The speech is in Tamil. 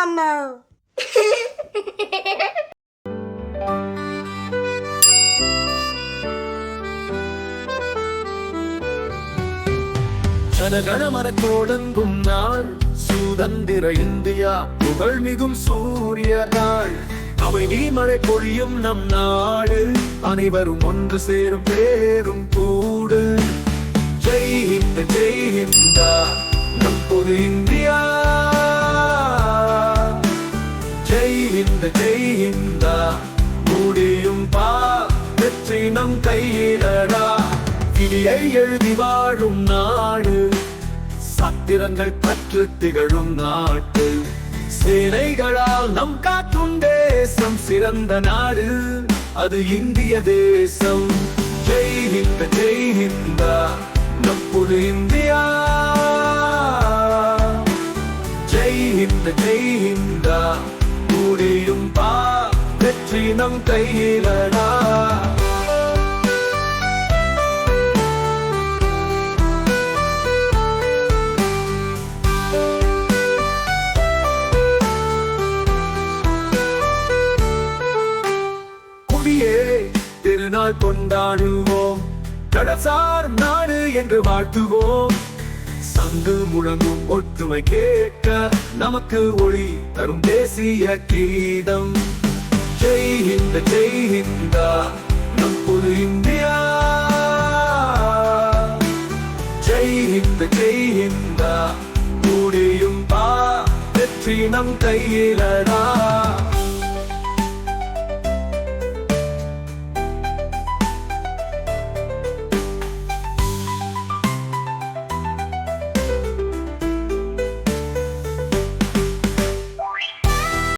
மாமா. ஜனகணமனத்தோடங்கும் நாள் சுதந்திர இந்தியா புகழ்மிகும் சூரிய நாள். அவை நீ மழை பொழியும் நம் நாடு, அனைவரும் ஒன்று சேரும் பேரும் கூடு. ஜெய் ஹிந்த் ஜெய் ஹிந்தா நம் பொது இந்தியா. ஜெய் ஹிந்த் ஜெய் ஹிந்தா முடியும் பா, வெற்றி நம் கையிலடா. கிளியை எழுதி வாழும் நாடு, சத்திரங்கள் பற்று திகழும் நாட்டு. சேனைகளால் நம் காக்கும் தேசம் சிறந்த நாடு, அது இந்திய தேசம். ஜெய் ஹிந்த் ஜெய் ஹிந்தா நம் புது இந்தியா. ஜெய் ஹிந்த் ஜெய் ஹிந்தா முடியும் பா, வெற்றி நம் கையிலடா. திருநாள் கொண்டாடுவோம், கடசார் நாடு என்று வாழ்த்துவோம். சங்கு முழங்கும் ஒற்றுமை கேட்க நமக்கு ஒளி தரும் தேசிய கீதம். ஜெய் ஹிந்த் ஜெய் ஹிந்தா நம் புது இந்தியா. ஜெய் ஹிந்த் ஜெய் ஹிந்தா முடியும் பா, வெற்றி நம் கையிலடா.